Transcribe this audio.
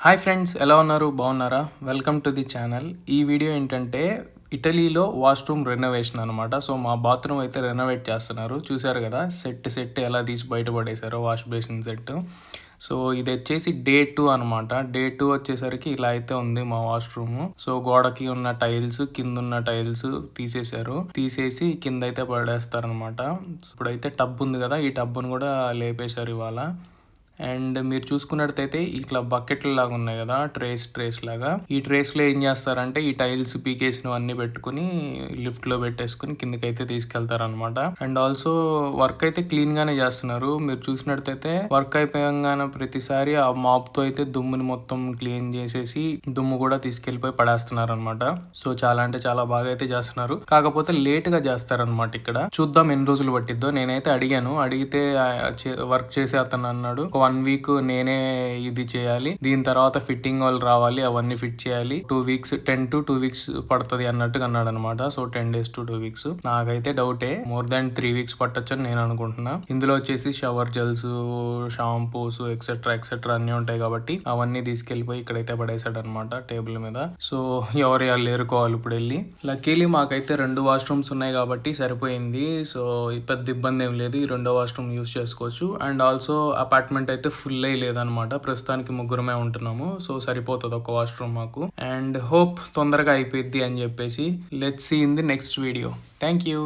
Hi friends, ఎలా ఉన్నారు? బాగున్నారా? Welcome to the channel. ఈ వీడియో ఏంటంటే ఇటలీలో వాష్రూమ్ రెనోవేషన్ అనమాట. సో మా బాత్రూమ్ అయితే రెనోవేట్ చేస్తున్నారు. చూసారు కదా, సెట్ ఎలా తీసి బయటపడేశారో వాష్ బేసిన్ సెట్. సో ఇది వచ్చేసి డే 2 అనమాట. డే 2 వచ్చేసరికి ఇలా అయితే ఉంది మా వాష్రూమ్. సో గోడకి ఉన్న టైల్స్, కింద ఉన్న టైల్స్ తీసేసి కింద అయితే పడేస్తారనమాట. ఇప్పుడైతే టబ్ ఉంది కదా, ఈ టబ్ను కూడా లేపేశారు ఇవాళ. అండ్ మీరు చూసుకున్నట్టయితే ఇట్లా బకెట్లు లాగా ఉన్నాయి కదా, ట్రేస్ లాగా. ఈ ట్రేస్లో ఏం చేస్తారంటే ఈ టైల్స్ పీకేసినవన్నీ పెట్టుకుని లిఫ్ట్లో పెట్టేసుకుని కిందకైతే తీసుకెళ్తారనమాట. అండ్ ఆల్సో వర్క్ అయితే క్లీన్ గానే చేస్తున్నారు. మీరు చూసినట్టయితే వర్క్ అయిపోయంగానే ప్రతిసారి ఆ మాప్ తో అయితే దుమ్ముని మొత్తం క్లీన్ చేసేసి దుమ్ము కూడా తీసుకెళ్లిపోయి పడేస్తున్నారు అనమాట. సో చాలా అంటే చాలా బాగా అయితే చేస్తున్నారు. కాకపోతే లేట్ గా చేస్తారనమాట. ఇక్కడ చూద్దాం ఎన్ని రోజులు పట్టిద్దో. నేనైతే అడిగితే వర్క్ చేసే అతను అన్నాడు 1 వీక్ నేనే ఇది చేయాలి, దీని తర్వాత ఫిట్టింగ్ వాళ్ళు రావాలి, అవన్నీ ఫిట్ చేయాలి, 2 వీక్స్ 10 to 2 వీక్స్ పడుతుంది అన్నట్టుగా అన్నాడు అనమాట. So 10 days to 2 weeks. నాకైతే డౌటే, మోర్ దాన్ 3 వీక్స్ పట్టొచ్చు అని నేను అనుకుంటున్నా. ఇందులో వచ్చేసి షవర్ జెల్స్, షాంపూస్ ఎక్సెట్రా అన్ని ఉంటాయి కాబట్టి అవన్నీ తీసుకెళ్లిపోయి ఇక్కడైతే పడేసాడు అనమాట టేబుల్ మీద. సో ఎవరు వాళ్ళు ఏరుకోవాలి ఇప్పుడు వెళ్ళి. లక్కీలీ మాకైతే 2 వాష్రూమ్స్ ఉన్నాయి కాబట్టి సరిపోయింది. సో పెద్ద ఇబ్బంది ఏం లేదు, ఈ 2వ వాష్రూమ్ యూస్ చేసుకోవచ్చు. అండ్ ఆల్సో అపార్ట్మెంట్ అయితే ఫుల్ అయ్యి లేదనమాట. ప్రస్తుతానికి ముగ్గురమే ఉంటున్నాము. సో సరిపోతుంది ఒక వాష్రూమ్ మాకు. అండ్ హోప్ తొందరగా అయిపోద్ది అని చెప్పేసి. Let's see in the next video. Thank you.